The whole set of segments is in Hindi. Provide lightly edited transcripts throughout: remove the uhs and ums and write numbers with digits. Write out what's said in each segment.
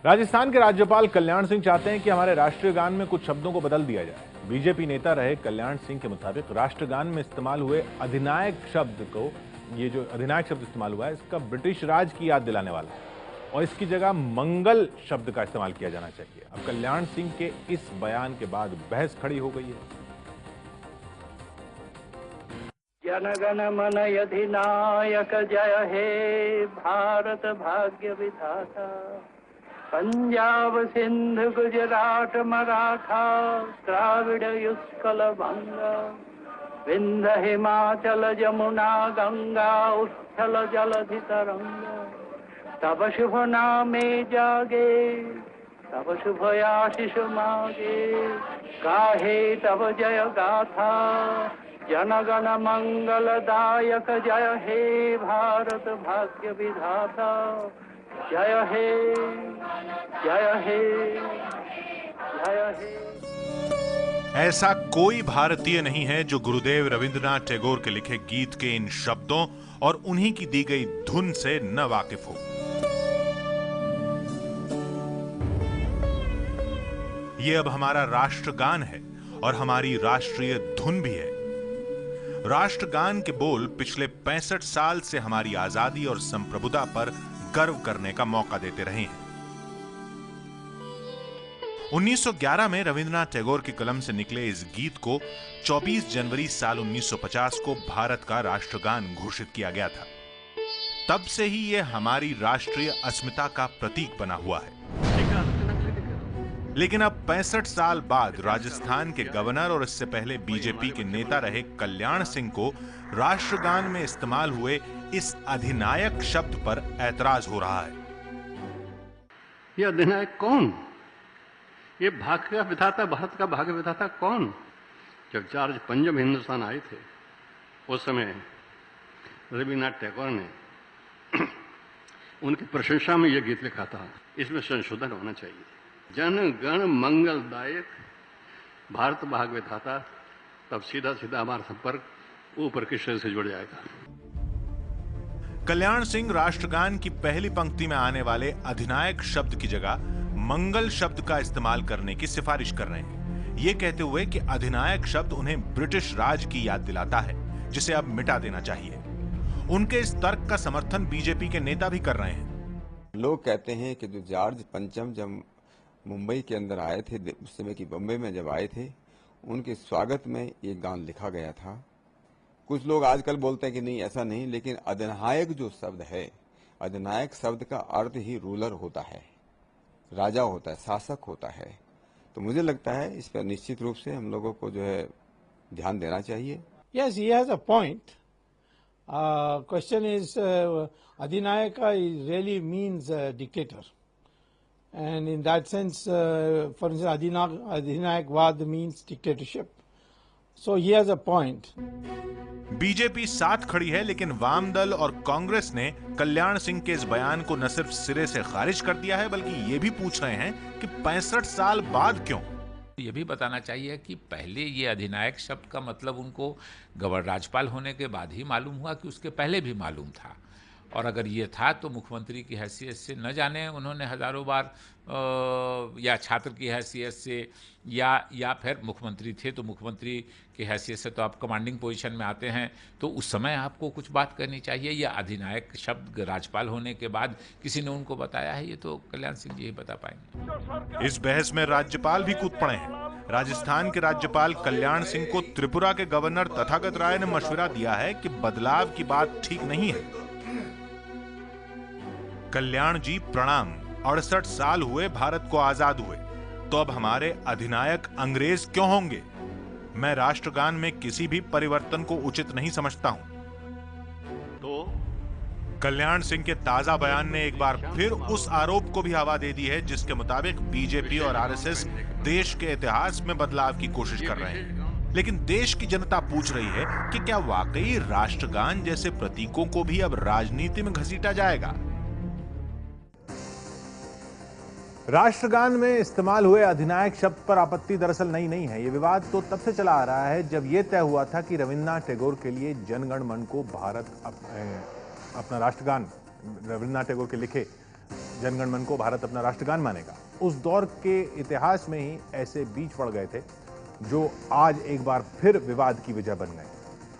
राजस्थान के राज्यपाल कल्याण सिंह चाहते हैं कि हमारे राष्ट्रीय गान में कुछ शब्दों को बदल दिया जाए। बीजेपी नेता रहे कल्याण सिंह के मुताबिक राष्ट्रगान में इस्तेमाल हुए अधिनायक शब्द को, ये जो अधिनायक शब्द इस्तेमाल हुआ है, इसका ब्रिटिश राज की याद दिलाने वाला है और इसकी जगह मंगल शब्द का इस्तेमाल किया जाना चाहिए। अब कल्याण सिंह के इस बयान के बाद बहस खड़ी हो गई है। जनगण मन अधिनायक जय हे भारत भाग्य विधाता, पंजाब सिंध गुजरात मराठा द्राविड़ युत्कल बंगा, विंध्य हिमाचल जमुना गंगा उच्छल जलधि तरंगा, तब शुभ नामे जागे तब शुभ आशीष मागे, गाहे तब जय गाथा जनगण मंगलदायक जय हे भारत भाग्य विधाता, जय हे जय हे जय हे। ऐसा कोई भारतीय नहीं है जो गुरुदेव रविंद्रनाथ टैगोर के लिखे गीत के इन शब्दों और उन्हीं की दी गई धुन से न वाकिफ हो। ये अब हमारा राष्ट्रगान है और हमारी राष्ट्रीय धुन भी है। राष्ट्रगान के बोल पिछले 65 साल से हमारी आजादी और संप्रभुता पर गर्व करने का मौका देते रहे हैं। 1911 में रविंद्रनाथ टैगोर की कलम से निकले इस गीत को 24 जनवरी साल 1950 को भारत का राष्ट्रगान घोषित किया गया था। तब से ही यह हमारी राष्ट्रीय अस्मिता का प्रतीक बना हुआ है। लेकिन अब 65 साल बाद राजस्थान के गवर्नर और इससे पहले बीजेपी के नेता रहे कल्याण सिंह को राष्ट्रगान में इस्तेमाल हुए इस अधिनायक शब्द पर ऐतराज हो रहा है। ये अधिनायक कौन? ये भाग्य विधाता, भारत का भाग्य विधाता कौन? जब चार्ज पंजब हिंदुस्तान आए थे उस समय रविन्द्रनाथ टैगोर ने उनकी प्रशंसा में यह गीत लिखा था। इसमें संशोधन होना चाहिए। जन गण मंगलदायक भारत भाग्य विधाता, तब सीधा सीधा हमारा संपर्क ऊपर के शरीर से जुड़ जाएगा। कल्याण सिंह राष्ट्रगान की पहली पंक्ति में आने वाले अधिनायक शब्द की जगह मंगल शब्द का इस्तेमाल करने की सिफारिश कर रहे हैं, ये कहते हुए कि अधिनायक शब्द उन्हें ब्रिटिश राज की याद दिलाता है, जिसे अब मिटा देना चाहिए। उनके इस तर्क का समर्थन बीजेपी के नेता भी कर रहे हैं। लोग कहते हैं कि जो जॉर्ज पंचम जब मुंबई के अंदर आए थे, उस समय की बम्बई में जब आए थे, उनके स्वागत में एक गान लिखा गया था। कुछ लोग आजकल बोलते हैं कि नहीं, ऐसा नहीं, लेकिन अधिनायक जो शब्द है, अधिनायक शब्द का अर्थ ही रूलर होता है, राजा होता है, शासक होता है। तो मुझे लगता है इस पर निश्चित रूप से हम लोगों को जो है ध्यान देना चाहिए। Yes, he has a point. Question is, Adhinayaka really means dictator. And in that sense, for instance, Adhinayakvad means dictatorship. So he has a point. BJP साथ खड़ी है, लेकिन वाम दल और कांग्रेस ने कल्याण सिंह के इस बयान को न सिर्फ सिरे से खारिज कर दिया है, बल्कि ये भी पूछ रहे हैं कि 65 साल बाद क्यों। ये भी बताना चाहिए कि पहले ये अधिनायक शब्द का मतलब उनको गवर्नर राज्यपाल होने के बाद ही मालूम हुआ कि उसके पहले भी मालूम था। और अगर ये था तो मुख्यमंत्री की हैसियत से न जाने उन्होंने हजारों बार या छात्र की हैसियत से या फिर मुख्यमंत्री थे तो मुख्यमंत्री की हैसियत से तो आप कमांडिंग पोजीशन में आते हैं, तो उस समय आपको कुछ बात करनी चाहिए। या अधिनायक शब्द राज्यपाल होने के बाद किसी ने उनको बताया है, ये तो कल्याण सिंह जी ही बता पाएंगे। इस बहस में राज्यपाल भी कूद पड़े हैं। राजस्थान के राज्यपाल कल्याण सिंह को त्रिपुरा के गवर्नर तथागत राय ने मशवरा दिया है कि बदलाव की बात ठीक नहीं है। कल्याण जी प्रणाम, 68 साल हुए भारत को आजाद हुए, तो अब हमारे अधिनायक अंग्रेज क्यों होंगे? मैं राष्ट्रगान में किसी भी परिवर्तन को उचित नहीं समझता हूं। तो कल्याण सिंह के ताजा बयान ने एक बार फिर उस आरोप को भी हवा दे दी है जिसके मुताबिक बीजेपी और आरएसएस देश के इतिहास में बदलाव की कोशिश कर रहे हैं। लेकिन देश की जनता पूछ रही है कि क्या वाकई राष्ट्रगान जैसे प्रतीकों को भी अब राजनीति में घसीटा जाएगा? राष्ट्रगान में इस्तेमाल हुए अधिनायक शब्द पर आपत्ति दरअसल नई नहीं है। ये विवाद तो तब से चला आ रहा है जब यह तय हुआ था कि रविन्द्रनाथ टैगोर के लिए जनगण मन को भारत अपना राष्ट्रगान रविन्द्रनाथ टैगोर के लिखे जनगण मन को भारत अपना राष्ट्रगान मानेगा। उस दौर के इतिहास में ही ऐसे बीज पड़ गए थे जो आज एक बार फिर विवाद की वजह बन गए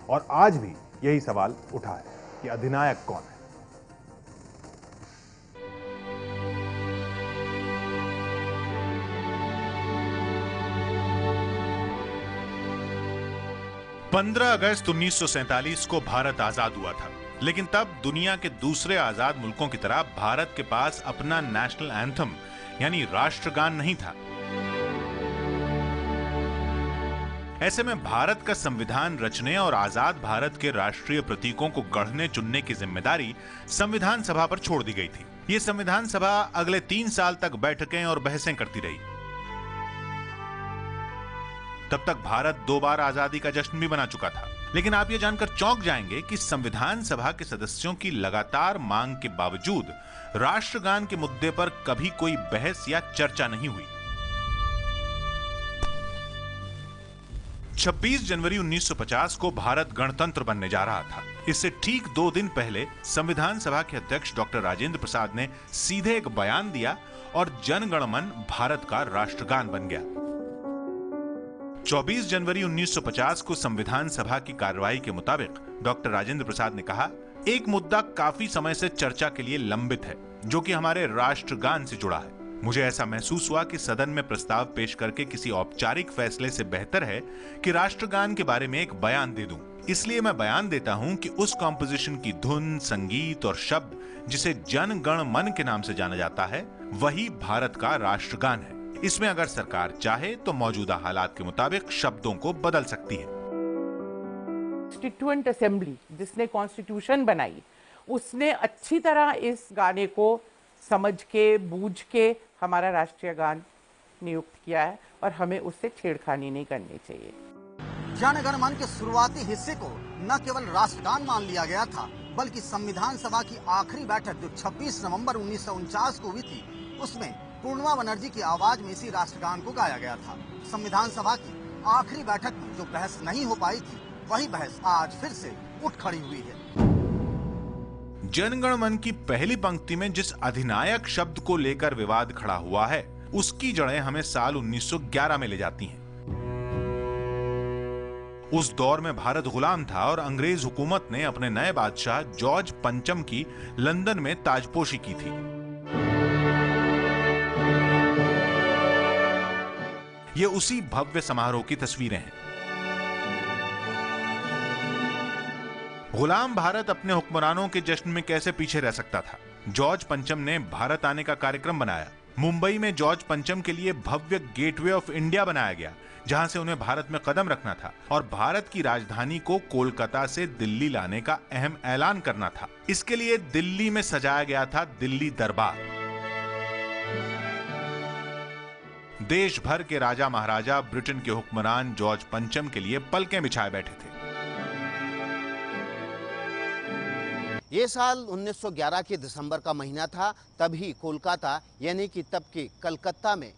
और आज भी यही सवाल उठा है कि अधिनायक कौन है। पंद्रह अगस्त 1947 को भारत आजाद हुआ था, लेकिन तब दुनिया के दूसरे आजाद मुल्कों की तरह भारत के पास अपना नेशनल एंथम यानी राष्ट्रगान नहीं था। ऐसे में भारत का संविधान रचने और आजाद भारत के राष्ट्रीय प्रतीकों को गढ़ने चुनने की जिम्मेदारी संविधान सभा पर छोड़ दी गई थी। ये संविधान सभा अगले 3 साल तक बैठकें और बहसें करती रही। तब तक भारत 2 बार आजादी का जश्न भी मना चुका था। लेकिन आप ये जानकर चौंक जाएंगे कि संविधान सभा के सदस्यों की लगातार मांग के बावजूद राष्ट्रगान के मुद्दे पर कभी कोई बहस या चर्चा नहीं हुई। 26 जनवरी 1950 को भारत गणतंत्र बनने जा रहा था। इससे ठीक 2 दिन पहले संविधान सभा के अध्यक्ष डॉक्टर राजेंद्र प्रसाद ने सीधे एक बयान दिया और जन गण मन भारत का राष्ट्रगान बन गया। 24 जनवरी 1950 को संविधान सभा की कार्रवाई के मुताबिक डॉक्टर राजेंद्र प्रसाद ने कहा, एक मुद्दा काफी समय से चर्चा के लिए लंबित है, जो कि हमारे राष्ट्रगान से जुड़ा है। मुझे ऐसा महसूस हुआ कि सदन में प्रस्ताव पेश करके किसी औपचारिक फैसले से बेहतर है कि राष्ट्रगान के बारे में एक बयान दे दूं। इसलिए मैं बयान देता हूं कि उस कॉम्पोजिशन की धुन, संगीत और शब्द जिसे जन गण मन के नाम से जाना जाता है, वही भारत का राष्ट्रगान है। इसमें अगर सरकार चाहे तो मौजूदा हालात के मुताबिक शब्दों को बदल सकती है। कॉन्स्टिट्यूएंट असेंबली जिसने कॉन्स्टिट्यूशन बनाई, उसने अच्छी तरह इस गाने को समझ के बूझ के हमारा राष्ट्रीय गान नियुक्त किया है और हमें उससे छेड़खानी नहीं करनी चाहिए। जन गण मन के शुरुआती हिस्से को न केवल राष्ट्रगान मान लिया गया था, बल्कि संविधान सभा की आखिरी बैठक जो 26 नवंबर 1949 को हुई थी, उसमें पूर्णिमा बनर्जी की आवाज में इसी राष्ट्रगान को गाया गया था। संविधान सभा की आखिरी बैठक में जो बहस नहीं हो पाई थी, वही बहस आज फिर से उठ खड़ी हुई है। जनगण मन की पहली पंक्ति में जिस अधिनायक शब्द को लेकर विवाद खड़ा हुआ है, उसकी जड़ें हमें साल 1911 में ले जाती हैं। उस दौर में भारत गुलाम था और अंग्रेज हुकूमत ने अपने नए बादशाह जॉर्ज पंचम की लंदन में ताजपोशी की थी। ये उसी भव्य समारोह की तस्वीरें हैं। गुलाम भारत अपने हुक्मरानों के जश्न में कैसे पीछे रह सकता था। जॉर्ज पंचम ने भारत आने का कार्यक्रम बनाया। मुंबई में जॉर्ज पंचम के लिए भव्य गेटवे ऑफ इंडिया बनाया गया, जहां से उन्हें भारत में कदम रखना था और भारत की राजधानी को कोलकाता से दिल्ली लाने का अहम ऐलान करना था। इसके लिए दिल्ली में सजाया गया था दिल्ली दरबार। देश भर के राजा महाराजा ब्रिटेन के हुक्मरान जॉर्ज पंचम के लिए पलकें बिछाए बैठे थे। ये साल 1911 के दिसंबर का महीना था। तभी कोलकाता यानी कि तब के कलकत्ता में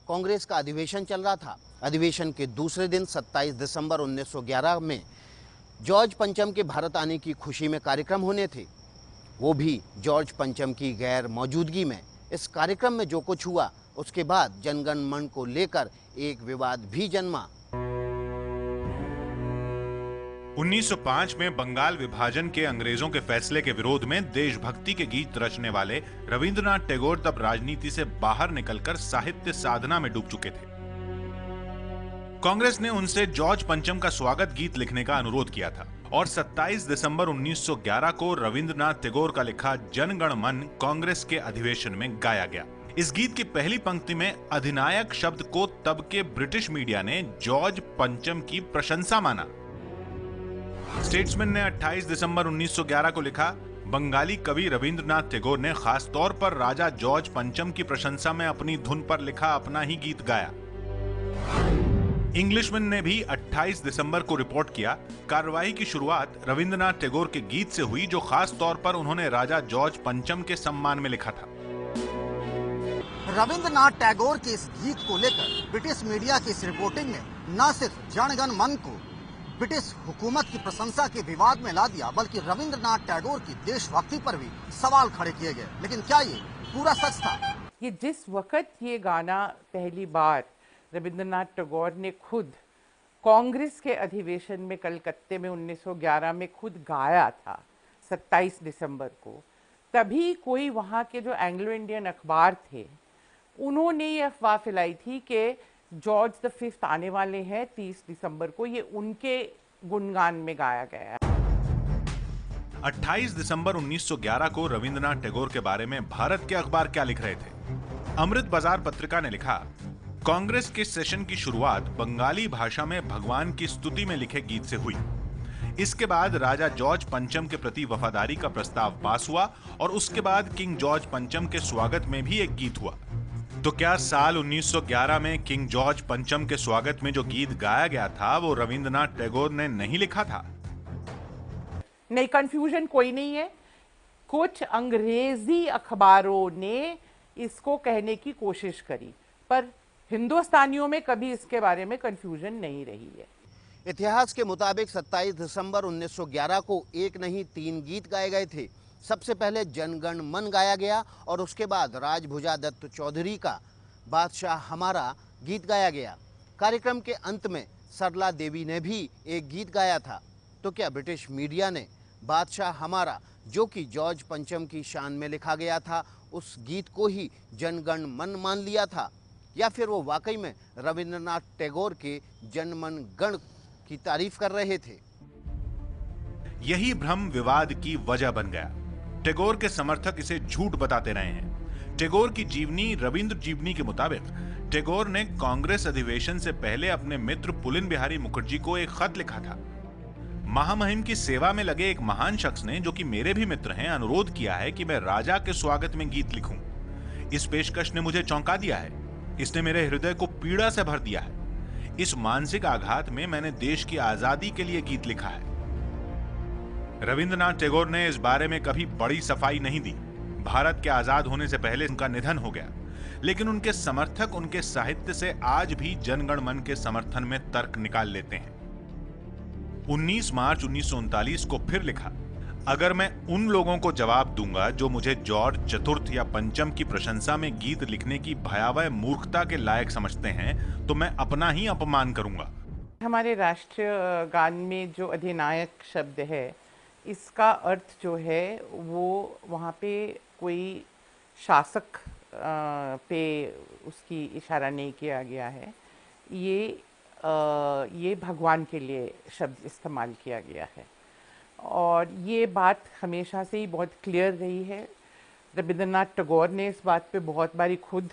कांग्रेस का अधिवेशन चल रहा था। अधिवेशन के दूसरे दिन 27 दिसंबर 1911 में जॉर्ज पंचम के भारत आने की खुशी में कार्यक्रम होने थे, वो भी जॉर्ज पंचम की गैर मौजूदगी में। इस कार्यक्रम में जो कुछ हुआ, उसके बाद जनगण मन को लेकर एक विवाद भी जन्मा। 1905 में बंगाल विभाजन के अंग्रेजों के फैसले के विरोध में देशभक्ति के गीत रचने वाले रविंद्रनाथ टैगोर तब राजनीति से बाहर निकलकर साहित्य साधना में डूब चुके थे। कांग्रेस ने उनसे जॉर्ज पंचम का स्वागत गीत लिखने का अनुरोध किया था और 27 दिसंबर 1911 को रविंद्रनाथ टैगोर का लिखा जन गण मन कांग्रेस के अधिवेशन में गाया गया। इस गीत की पहली पंक्ति में अधिनायक शब्द को तब के ब्रिटिश मीडिया ने जॉर्ज पंचम की प्रशंसा माना। स्टेट्समैन ने 28 दिसंबर 1911 को लिखा, बंगाली कवि रविंद्रनाथ टैगोर ने खास तौर पर राजा जॉर्ज पंचम की प्रशंसा में अपनी धुन पर लिखा अपना ही गीत गाया। इंग्लिशमैन ने भी 28 दिसंबर को रिपोर्ट किया, कार्रवाई की शुरुआत रविंद्रनाथ टैगोर के गीत से हुई, जो खास तौर पर उन्होंने राजा जॉर्ज पंचम के सम्मान में लिखा था। रविंद्रनाथ टैगोर के इस गीत को लेकर ब्रिटिश मीडिया की इस रिपोर्टिंग ने न सिर्फ जनगण मन को ब्रिटिश हुकूमत की प्रशंसा के विवाद में ला दिया, बल्कि रविंद्रनाथ टैगोर की देशभक्ति पर भी सवाल खड़े किए गए। लेकिन क्या ये पूरा सच था। ये जिस वक्त ये गाना पहली बार रविंद्रनाथ टैगोर ने खुद कांग्रेस के अधिवेशन में कलकत्ते में 1911 में खुद गाया था 27 दिसंबर को, तभी कोई वहाँ के जो एंग्लो इंडियन अखबार थे उन्होंने ये अफवाह फैलाई थी कि जॉर्ज द फिफ्थ आने वाले हैं 30 दिसंबर को, ये उनके गुणगान में गाया गया है। 28 दिसंबर 1911 को रविंद्रनाथ टैगोर के बारे में भारत के अखबार क्या लिख रहे थे? अमृत बाजार पत्रिका ने लिखा, कांग्रेस के सेशन की शुरुआत बंगाली भाषा में भगवान की स्तुति में लिखे गीत से हुई। इसके बाद राजा जॉर्ज पंचम के प्रति वफादारी का प्रस्ताव पास हुआ और उसके बाद किंग जॉर्ज पंचम के स्वागत में भी एक गीत हुआ। तो क्या साल 1911 में किंग जॉर्ज पंचम के स्वागत में जो गीत गाया गया था वो रविंद्रनाथ टैगोर ने नहीं लिखा था? नहीं, कंफ्यूजन कोई नहीं है। कुछ अंग्रेजी अखबारों ने इसको कहने की कोशिश करी, पर हिंदुस्तानियों में कभी इसके बारे में कंफ्यूजन नहीं रही है। इतिहास के मुताबिक 27 दिसंबर 1911 को एक नहीं 3 गीत गाए गए थे। सबसे पहले जनगण मन गाया गया और उसके बाद राजभुजा दत्त चौधरी का बादशाह हमारा गीत गाया गया। कार्यक्रम के अंत में सरला देवी ने भी एक गीत गाया था। तो क्या ब्रिटिश मीडिया ने बादशाह हमारा, जो कि जॉर्ज पंचम की शान में लिखा गया था, उस गीत को ही जनगण मन मान लिया था, या फिर वो वाकई में रविंद्रनाथ टैगोर के जनमन गण की तारीफ कर रहे थे? यही भ्रम विवाद की वजह बन गया। टैगोर के समर्थक इसे झूठ बताते रहे हैं। टैगोर की जीवनी रविंद्र जीवनी के मुताबिक टैगोर ने कांग्रेस अधिवेशन से पहले अपने मित्र पुलिन बिहारी मुखर्जी को एक खत लिखा था। महामहिम की सेवा में लगे एक महान शख्स ने, जो कि मेरे भी मित्र हैं, अनुरोध किया है कि मैं राजा के स्वागत में गीत लिखूं। इस पेशकश ने मुझे चौंका दिया है। इसने मेरे हृदय को पीड़ा से भर दिया है। इस मानसिक आघात में मैंने देश की आजादी के लिए गीत लिखा है। रविंद्रनाथ टैगोर ने इस बारे में कभी बड़ी सफाई नहीं दी। भारत के आजाद होने से पहले उनका निधन हो गया, लेकिन उनके समर्थक उनके साहित्य से आज भी जनगण मन के समर्थन में तर्क निकाल लेते हैं। 19 मार्च 1939 को फिर लिखा, अगर मैं उन लोगों को जवाब दूंगा जो मुझे जॉर्ज चतुर्थ या पंचम की प्रशंसा में गीत लिखने की भयावह मूर्खता के लायक समझते हैं, तो मैं अपना ही अपमान करूंगा। हमारे राष्ट्रीय गान में जो अधिनायक शब्द है, इसका अर्थ जो है वो वहाँ पे कोई शासक पे उसकी इशारा नहीं किया गया है। ये भगवान के लिए शब्द इस्तेमाल किया गया है और ये बात हमेशा से ही बहुत क्लियर रही है। रविंद्रनाथ टैगोर ने इस बात पे बहुत बारी खुद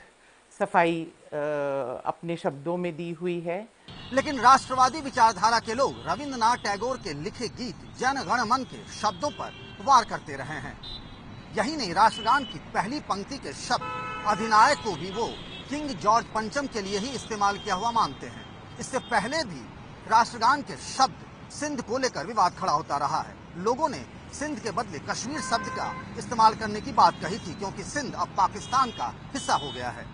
सफाई अपने शब्दों में दी हुई है। लेकिन राष्ट्रवादी विचारधारा के लोग रविंद्रनाथ टैगोर के लिखे गीत जन गण मन के शब्दों पर वार करते रहे हैं। यही नहीं, राष्ट्रगान की पहली पंक्ति के शब्द अधिनायक को भी वो किंग जॉर्ज पंचम के लिए ही इस्तेमाल किया हुआ मानते हैं। इससे पहले भी राष्ट्रगान के शब्द सिंध को लेकर विवाद खड़ा होता रहा है। लोगों ने सिंध के बदले कश्मीर शब्द का इस्तेमाल करने की बात कही थी, क्योंकि सिंध अब पाकिस्तान का हिस्सा हो गया है।